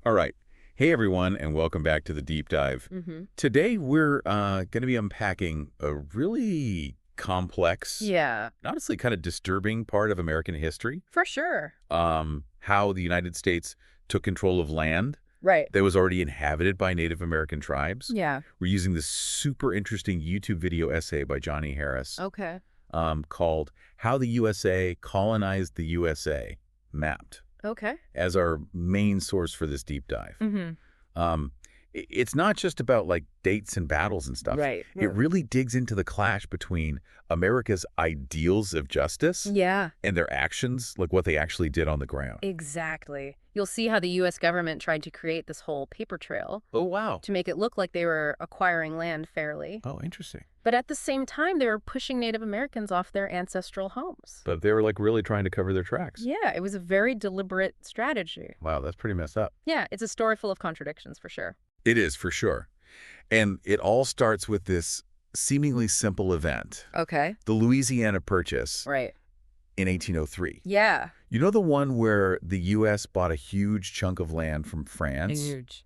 All right. Hey, everyone, and welcome back to the Deep Dive. Today, we're going to be unpacking a really complex, Yeah, honestly kind of disturbing part of American history. for sure. How the United States took control of land Right. that was already inhabited by Native American tribes. Yeah. We're using this super interesting YouTube video essay by Johnny Harris Okay. called How the USA Colonized the USA, Mapped, Okay. as our main source for this deep dive. Mm-hmm. It's not just about like dates and battles and stuff. Right. It really digs into the clash between America's ideals of justice Yeah, and their actions, like what they actually did on the ground. exactly. You'll see how the U.S. government tried to create this whole paper trail Oh, wow. to make it look like they were acquiring land fairly. Oh, interesting. But at the same time, they were pushing Native Americans off their ancestral homes. But they were like really trying to cover their tracks. Yeah, it was a very deliberate strategy. Wow, that's pretty messed up. Yeah, it's a story full of contradictions for sure. It is, for sure. And it all starts with this seemingly simple event, Okay. the Louisiana Purchase Right. in 1803. Yeah. You know the one where the U.S. bought a huge chunk of land from France? Huge.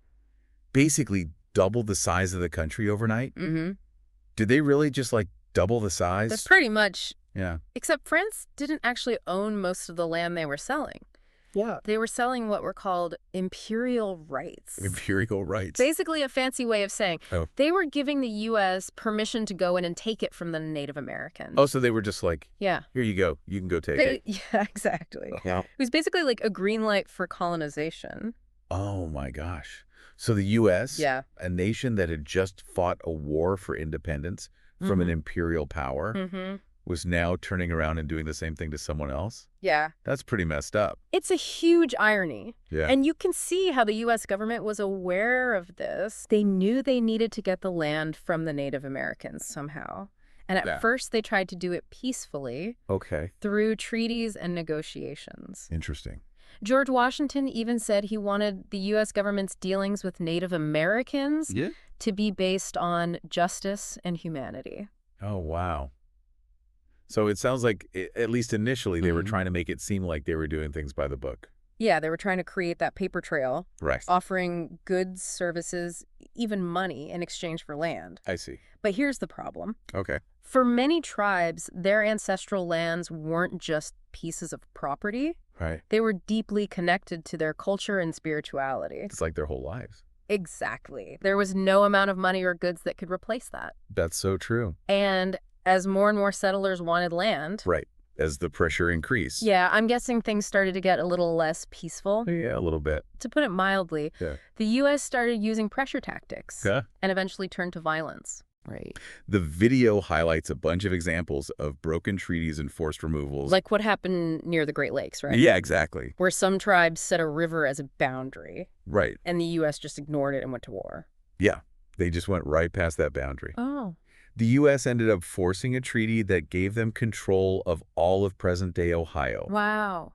Basically doubled the size of the country overnight? Mm-hmm. Did they really just like double the That's size? pretty much. Yeah. Except France didn't actually own most of the land they were selling. Yeah. They were selling what were called imperial rights. Imperial rights. Basically a fancy way of saying Oh. they were giving the U.S. permission to go in and take it from the Native Americans. Oh, so they were just like, Yeah. here you go. You can go take it. Yeah, exactly. Yeah. It was basically like a green light for colonization. Oh, my gosh. So the U.S., Yeah. a nation that had just fought a war for independence from an imperial power, Mm-hmm. was now turning around and doing the same thing to someone else? Yeah. That's pretty messed up. It's a huge irony. Yeah. And you can see how the U.S. government was aware of this. They knew they needed to get the land from the Native Americans somehow. And at Yeah. first, they tried to do it peacefully Okay. through treaties and negotiations. Interesting. George Washington even said he wanted the U.S. government's dealings with Native Americans Yeah. to be based on justice and humanity. Oh, wow. So it sounds like, at least initially, they were trying to make it seem like they were doing things by the book. Yeah, they were trying to create that paper trail, Right. offering goods, services, even money in exchange for land. I see. But here's the problem. Okay. For many tribes, their ancestral lands weren't just pieces of property. Right. They were deeply connected to their culture and spirituality. It's like their whole lives. Exactly. There was no amount of money or goods that could replace that. That's so true. And as more and more settlers wanted land, Right. As the pressure increased. yeah, I'm guessing things started to get a little less peaceful. Yeah, a little bit. To put it mildly, Yeah. the U.S. started using pressure tactics Yeah. and eventually turned to violence. Right. The video highlights a bunch of examples of broken treaties and forced removals. Like what happened near the Great Lakes, right? Yeah, exactly. Where some tribes set a river as a boundary, Right. and the U.S. just ignored it and went to war. Yeah. They just went right past that boundary. Oh. The U.S. ended up forcing a treaty that gave them control of all of present-day Ohio. Wow.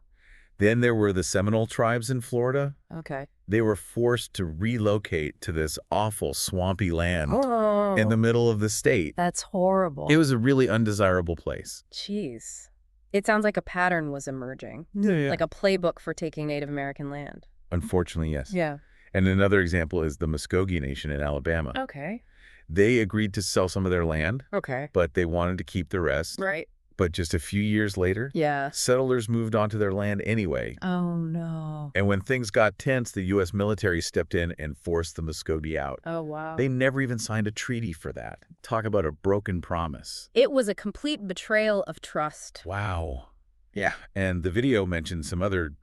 Then there were the Seminole tribes in Florida. Okay. They were forced to relocate to this awful swampy land Oh. in the middle of the state. That's horrible. It was a really undesirable place. Jeez. It sounds like a pattern was emerging. Yeah. Like a playbook for taking Native American land. Unfortunately, yes. Yeah. And another example is the Muskogee Nation in Alabama. Okay. They agreed to sell some of their land, Okay. but they wanted to keep the rest. Right. But just a few years later, Yeah. settlers moved onto their land anyway. Oh, no. And when things got tense, the U.S. military stepped in and forced the Muskogee out. Oh, wow. They never even signed a treaty for that. Talk about a broken promise. It was a complete betrayal of trust. Wow. Yeah. And the video mentioned some other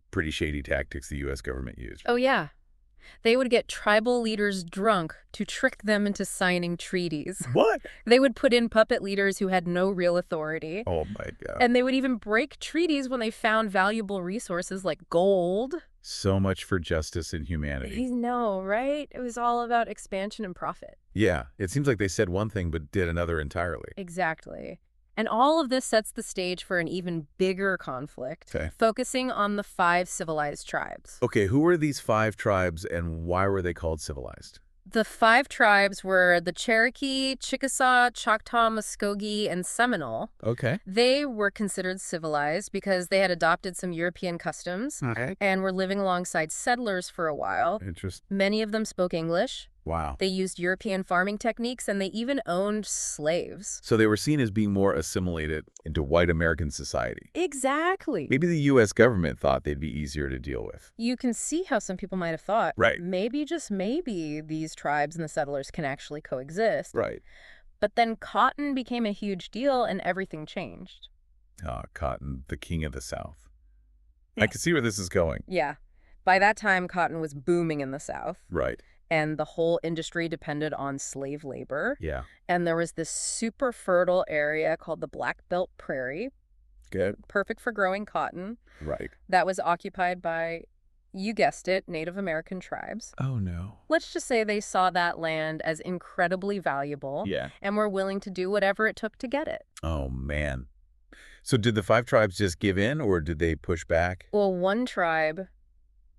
pretty shady tactics the U.S. government used. Oh, yeah. They would get tribal leaders drunk to trick them into signing treaties. What? They would put in puppet leaders who had no real authority. Oh, my God. And they would even break treaties when they found valuable resources like gold. So much for justice and humanity. No, right? It was all about expansion and profit. Yeah. It seems like they said one thing but did another entirely. Exactly. And all of this sets the stage for an even bigger conflict, Okay. focusing on the 5 civilized tribes. Okay, who were these 5 tribes and why were they called civilized? The 5 tribes were the Cherokee, Chickasaw, Choctaw, Muskogee, and Seminole. Okay. They were considered civilized because they had adopted some European customs Okay. and were living alongside settlers for a while. Interesting. Many of them spoke English. Wow. They used European farming techniques, and they even owned slaves. So they were seen as being more assimilated into white American society. Exactly. Maybe the U.S. government thought they'd be easier to deal with. You can see how some people might have thought, Right. maybe, just maybe, these tribes and the settlers can actually coexist. Right. But then cotton became a huge deal, and everything changed. Cotton, the king of the South. I can see where this is going. Yeah. By that time, cotton was booming in the South. Right. And the whole industry depended on slave labor. Yeah. And there was this super fertile area called the Black Belt Prairie, Good. perfect for growing cotton, Right. that was occupied by, you guessed it, Native American tribes. Oh, no. Let's just say they saw that land as incredibly valuable Yeah. and were willing to do whatever it took to get it. Oh, man. So did the 5 tribes just give in, or did they push back? Well, one tribe,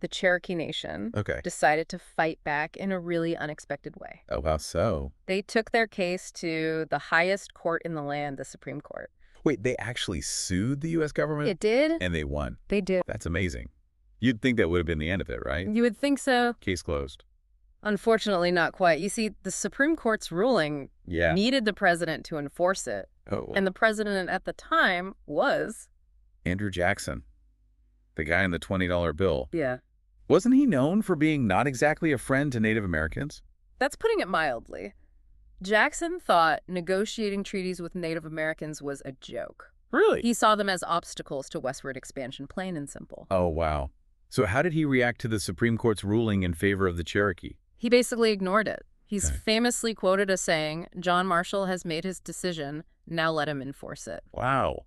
the Cherokee Nation, Okay. decided to fight back in a really unexpected way. Oh, how so? They took their case to the highest court in the land, the Supreme Court. Wait, they actually sued the U.S. government? It did? And they won. They did. That's amazing. You'd think that would have been the end of it, right? You would think so. Case closed. Unfortunately, not quite. You see, the Supreme Court's ruling Yeah. needed the president to enforce it. Oh, And the president at the time was... Andrew Jackson, the guy in the $20 bill. Yeah. Wasn't he known for being not exactly a friend to Native Americans? That's putting it mildly. Jackson thought negotiating treaties with Native Americans was a joke. Really? He saw them as obstacles to westward expansion, plain and simple. Oh, wow. So how did he react to the Supreme Court's ruling in favor of the Cherokee? He basically ignored it. He's Okay. famously quoted as saying, "John Marshall has made his decision, now let him enforce it." Wow.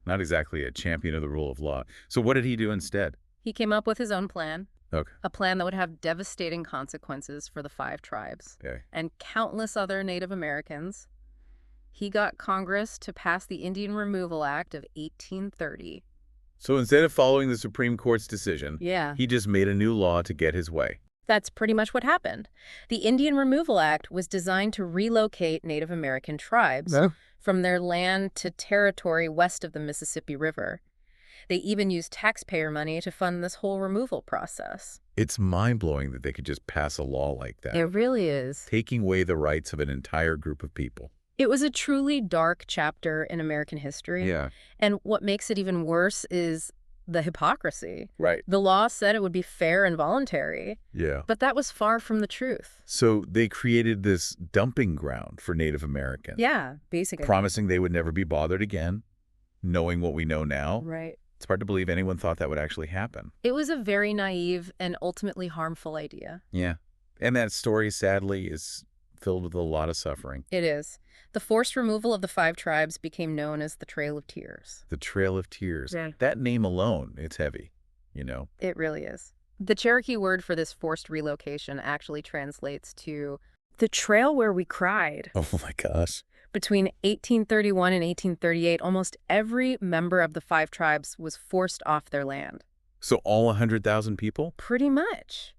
Not exactly a champion of the rule of law. So what did he do instead? He came up with his own plan, Okay. a plan that would have devastating consequences for the 5 tribes Okay. and countless other Native Americans. He got Congress to pass the Indian Removal Act of 1830. So instead of following the Supreme Court's decision, Yeah. he just made a new law to get his way. That's pretty much what happened. The Indian Removal Act was designed to relocate Native American tribes from their land to territory west of the Mississippi River. They even used taxpayer money to fund this whole removal process. It's mind-blowing that they could just pass a law like that, It really is. taking away the rights of an entire group of people. It was a truly dark chapter in American history. Yeah. And what makes it even worse is the hypocrisy. Right. The law said it would be fair and voluntary, Yeah. but that was far from the truth. So they created this dumping ground for Native Americans, Yeah, basically. promising they would never be bothered again, knowing what we know now. Right. It's hard to believe anyone thought that would actually happen. It was a very naive and ultimately harmful idea. Yeah. And that story, sadly, is filled with a lot of suffering. It is. The forced removal of the 5 tribes became known as the Trail of Tears. The Trail of Tears. Yeah. That name alone, it's heavy, you know? It really is. The Cherokee word for this forced relocation actually translates to the trail where we cried. Oh my gosh. Between 1831 and 1838, almost every member of the 5 tribes was forced off their land. So all 100,000 people? Pretty much.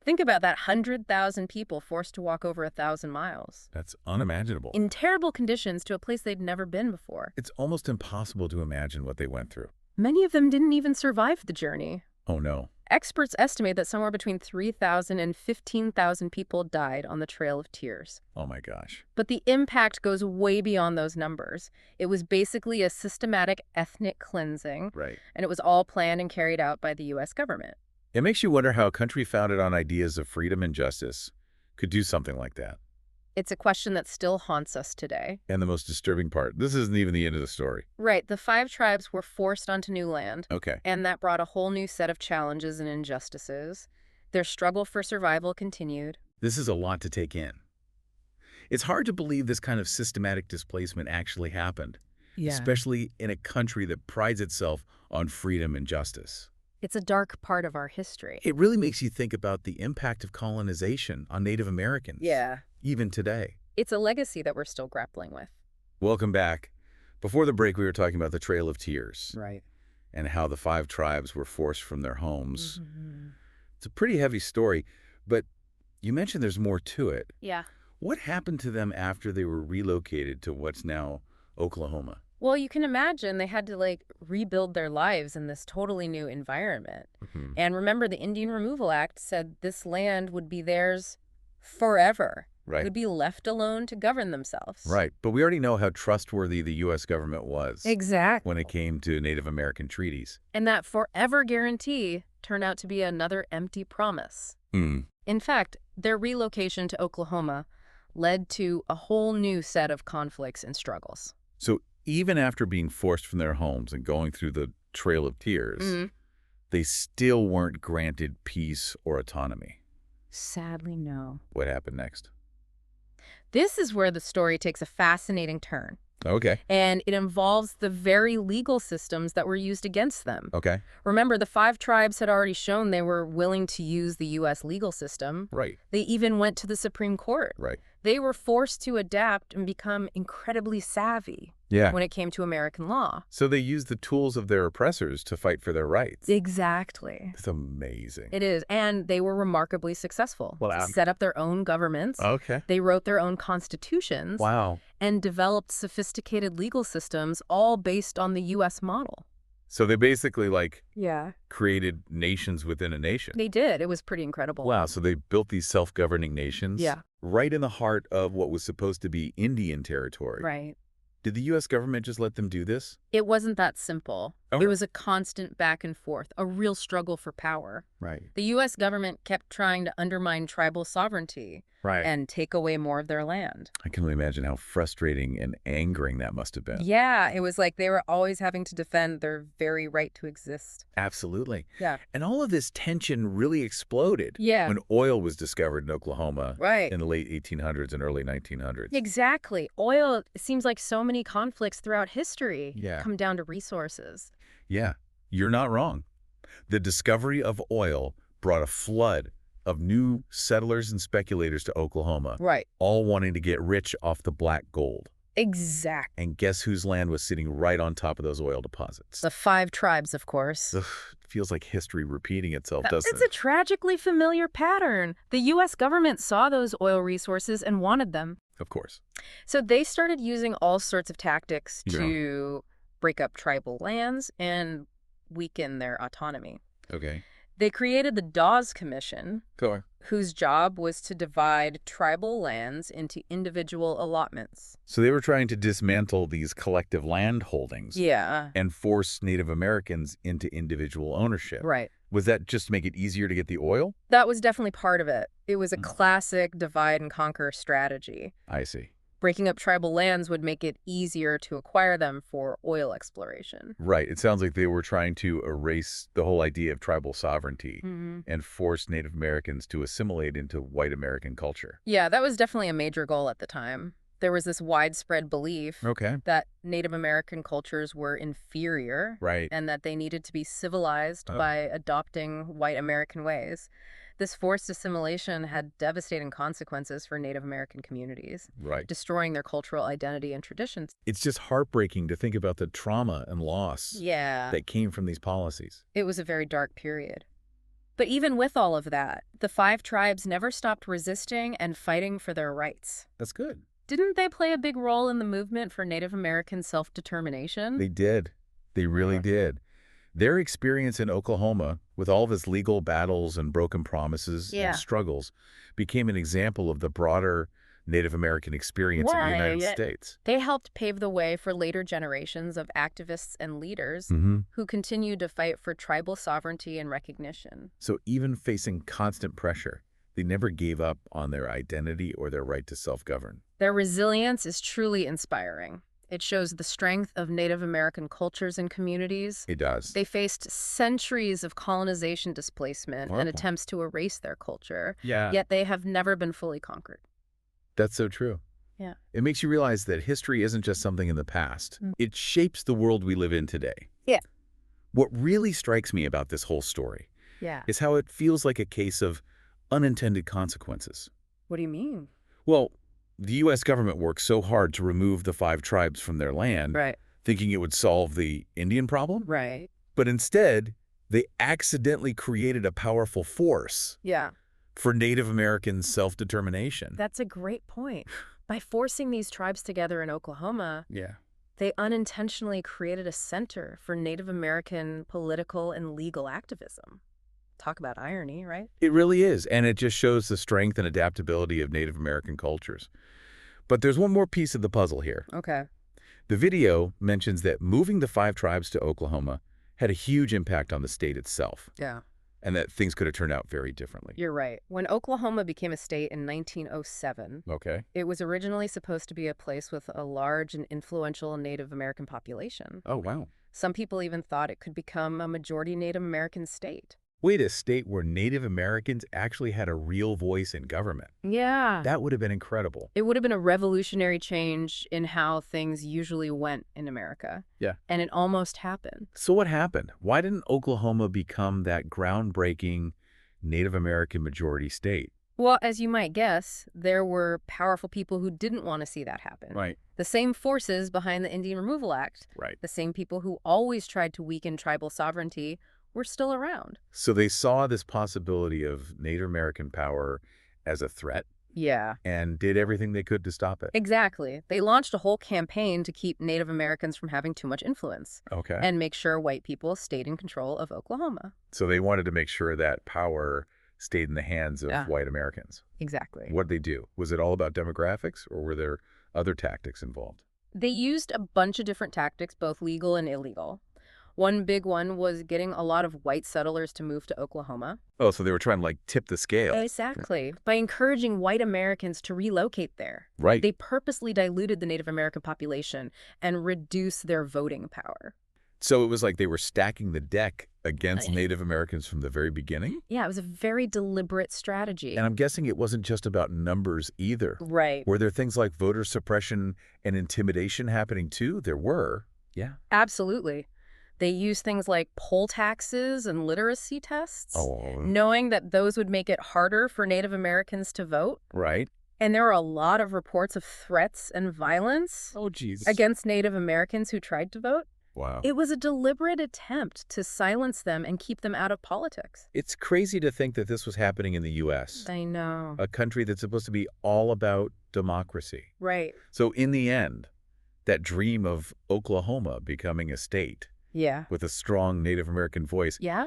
Think about that, 100,000 people forced to walk over 1,000 miles. That's unimaginable. In terrible conditions to a place they'd never been before. It's almost impossible to imagine what they went through. Many of them didn't even survive the journey. Oh no. Experts estimate that somewhere between 3,000 and 15,000 people died on the Trail of Tears. Oh my gosh. But the impact goes way beyond those numbers. It was basically a systematic ethnic cleansing, Right. and it was all planned and carried out by the U.S. government. It makes you wonder how a country founded on ideas of freedom and justice could do something like that. It's a question that still haunts us today. And the most disturbing part, this isn't even the end of the story. Right, the 5 tribes were forced onto new land, Okay. and that brought a whole new set of challenges and injustices. Their struggle for survival continued. This is a lot to take in. It's hard to believe this kind of systematic displacement actually happened, especially in a country that prides itself on freedom and justice. It's a dark part of our history. It really makes you think about the impact of colonization on Native Americans. Yeah. Even today. It's a legacy that we're still grappling with. Welcome back. Before the break, we were talking about the Trail of Tears Right. and how the 5 tribes were forced from their homes. It's a pretty heavy story, but You mentioned there's more to it. Yeah. What happened to them after they were relocated to what's now Oklahoma? Well, you can imagine they had to rebuild their lives in this totally new environment. Hmm. And remember, the Indian Removal Act said this land would be theirs forever. It Right. would be left alone to govern themselves. Right. But we already know how trustworthy the U.S. government was Exactly. when it came to Native American treaties. And that forever guarantee turned out to be another empty promise. Hmm. In fact, their relocation to Oklahoma led to a whole new set of conflicts and struggles. So even after being forced from their homes and going through the Trail of Tears, they still weren't granted peace or autonomy. Sadly, no. What happened next? This is where the story takes a fascinating turn. Okay. And it involves the very legal systems that were used against them. Okay. Remember, the 5 tribes had already shown they were willing to use the U.S. legal system. Right. They even went to the Supreme Court. Right. They were forced to adapt and become incredibly savvy when it came to American law. So they used the tools of their oppressors to fight for their rights. Exactly. It's amazing. It is. And they were remarkably successful. Well, Set up their own governments. Okay. They wrote their own constitutions. Wow. And developed sophisticated legal systems, all based on the U.S. model. So they basically, Yeah. created nations within a nation. They did. It was pretty incredible. Wow, so they built these self-governing nations Yeah. right in the heart of what was supposed to be Indian territory. Right. Did the U.S. government just let them do this? It wasn't that simple. Oh. It was a constant back and forth, a real struggle for power. Right. The U.S. government kept trying to undermine tribal sovereignty Right. and take away more of their land. I can only imagine how frustrating and angering that must have been. Yeah, it was like they were always having to defend their very right to exist. Absolutely. Yeah. And all of this tension really exploded Yeah. when oil was discovered in Oklahoma Right. in the late 1800s and early 1900s. Exactly. Oil, it seems like so many conflicts throughout history Yeah. come down to resources. Yeah, you're not wrong. The discovery of oil brought a flood of new settlers and speculators to Oklahoma, Right. all wanting to get rich off the black gold. Exactly. And guess whose land was sitting right on top of those oil deposits? The 5 tribes, of course. Ugh, it feels like history repeating itself, doesn't It's a it? tragically familiar pattern. The U.S. government saw those oil resources and wanted them. Of course. So they started using all sorts of tactics Yeah. to break up tribal lands and weaken their autonomy. Okay. They created the Dawes Commission, Go on. whose job was to divide tribal lands into individual allotments. So they were trying to dismantle these collective land holdings Yeah. and force Native Americans into individual ownership. Right. Was that just to make it easier to get the oil? That was definitely part of it. It was a Mm. classic divide and conquer strategy. I see. Breaking up tribal lands would make it easier to acquire them for oil exploration. Right. It sounds like they were trying to erase the whole idea of tribal sovereignty and force Native Americans to assimilate into white American culture. Yeah, that was definitely a major goal at the time. There was this widespread belief Okay. that Native American cultures were inferior Right. and that they needed to be civilized Oh. by adopting white American ways. This forced assimilation had devastating consequences for Native American communities, Right. destroying their cultural identity and traditions. It's just heartbreaking to think about the trauma and loss Yeah, that came from these policies. it was a very dark period. But even with all of that, the 5 tribes never stopped resisting and fighting for their rights. That's good. Didn't they play a big role in the movement for Native American self-determination? They did. They really did. Their experience in Oklahoma, with all of its legal battles and broken promises Yeah. and struggles, became an example of the broader Native American experience in the United Right. States. They helped pave the way for later generations of activists and leaders Mm-hmm. who continued to fight for tribal sovereignty and recognition. So even facing constant pressure, they never gave up on their identity or their right to self-govern. Their resilience is truly inspiring. It shows the strength of Native American cultures and communities. It does. They faced centuries of colonization displacement and Horrible. attempts to erase their culture, Yeah. yet they have never been fully conquered. That's so true. Yeah. It makes you realize that history isn't just something in the past. Mm. It shapes the world we live in today. Yeah. What really strikes me about this whole story Yeah. is how it feels like a case of unintended consequences. What do you mean? Well, the U.S. government worked so hard to remove the 5 tribes from their land, Right. thinking it would solve the Indian problem. Right. But instead, they accidentally created a powerful force, Yeah. for Native American self-determination. That's a great point. By forcing these tribes together in Oklahoma, Yeah. they unintentionally created a center for Native American political and legal activism. Talk about irony, right? It really is, and it just shows the strength and adaptability of Native American cultures. But there's one more piece of the puzzle here. Okay. The video mentions that moving the 5 tribes to Oklahoma had a huge impact on the state itself, Yeah. and that things could have turned out very differently. You're right. When Oklahoma became a state in 1907, Okay. it was originally supposed to be a place with a large and influential Native American population. Oh, wow. Some people even thought it could become a majority Native American state. Wait, a state where Native Americans actually had a real voice in government. Yeah. That would have been incredible. It would have been a revolutionary change in how things usually went in America. Yeah. And it almost happened. So what happened? Why didn't Oklahoma become that groundbreaking Native American majority state? Well, as you might guess, there were powerful people who didn't want to see that happen. Right. The same forces behind the Indian Removal Act, Right. the same people who always tried to weaken tribal sovereignty, were still around. So they saw this possibility of Native American power as a threat Yeah. and did everything they could to stop it. Exactly. They launched a whole campaign to keep Native Americans from having too much influence Okay. and make sure white people stayed in control of Oklahoma. So they wanted to make sure that power stayed in the hands of Yeah. white Americans. Exactly. What did they do? Was it all about demographics, or were there other tactics involved? They used a bunch of different tactics, both legal and illegal. One big one was getting a lot of white settlers to move to Oklahoma. Oh, so they were trying to, like, tip the scale. Exactly. By encouraging white Americans to relocate there. Right. They purposely diluted the Native American population and reduced their voting power. So it was like they were stacking the deck against Native Americans from the very beginning? Yeah, it was a very deliberate strategy. And I'm guessing it wasn't just about numbers either. Right. Were there things like voter suppression and intimidation happening too? There were. Yeah. Absolutely. They used things like poll taxes and literacy tests, Oh. knowing that those would make it harder for Native Americans to vote. Right. And there were a lot of reports of threats and violence Oh, geez. against Native Americans who tried to vote. Wow. It was a deliberate attempt to silence them and keep them out of politics. It's crazy to think that this was happening in the U.S., I know. a country that's supposed to be all about democracy. Right. So in the end, that dream of Oklahoma becoming a state Yeah. with a strong Native American voice, Yeah?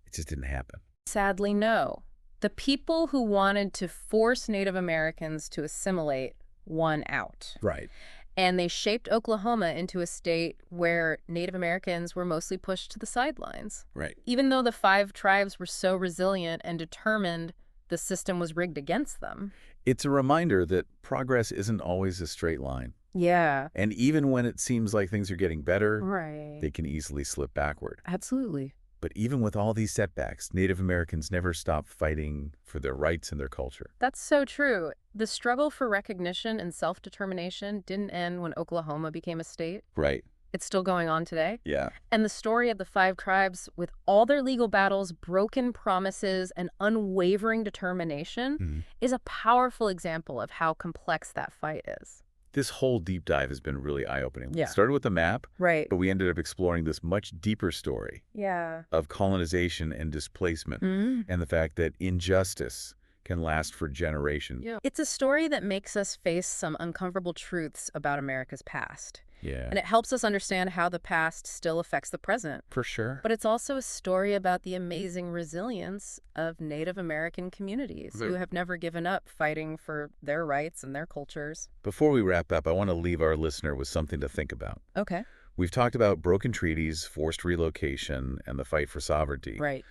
it just didn't happen. Sadly, no. The people who wanted to force Native Americans to assimilate won out. Right. And they shaped Oklahoma into a state where Native Americans were mostly pushed to the sidelines. Right. Even though the 5 tribes were so resilient and determined, the system was rigged against them. It's a reminder that progress isn't always a straight line. Yeah. And even when it seems like things are getting better, Right. they can easily slip backward. Absolutely. But even with all these setbacks, Native Americans never stopped fighting for their rights and their culture. That's so true. The struggle for recognition and self-determination didn't end when Oklahoma became a state. Right. It's still going on today. Yeah. And the story of the 5 tribes, with all their legal battles, broken promises, and unwavering determination, is a powerful example of how complex that fight is. This whole deep dive has been really eye-opening. Yeah. We started with the map, Right. but we ended up exploring this much deeper story Yeah. of colonization and displacement and the fact that injustice can last for generations. Yeah. It's a story that makes us face some uncomfortable truths about America's past. Yeah. And it helps us understand how the past still affects the present. For sure. But it's also a story about the amazing resilience of Native American communities who have never given up fighting for their rights and their cultures. Before we wrap up, I want to leave our listener with something to think about. Okay. We've talked about broken treaties, forced relocation, and the fight for sovereignty. Right.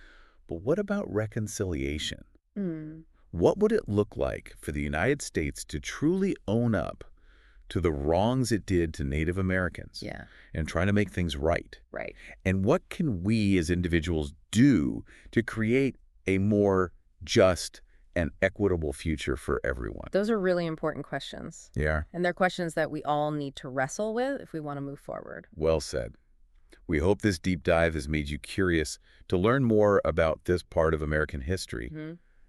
But what about reconciliation? Mm. What would it look like for the United States to truly own up to the wrongs it did to Native Americans Yeah. and try to make things right? Right. And what can we as individuals do to create a more just and equitable future for everyone? Those are really important questions. Yeah. And they're questions that we all need to wrestle with if we want to move forward. Well said. We hope this deep dive has made you curious to learn more about this part of American history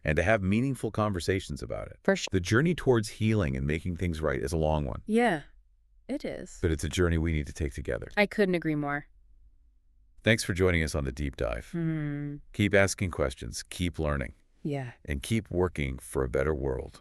and to have meaningful conversations about it. For sure. The journey towards healing and making things right is a long one, Yeah, it is. but it's a journey we need to take together. I couldn't agree more. Thanks for joining us on the deep dive. Keep asking questions. Keep learning. Yeah. and keep working for a better world.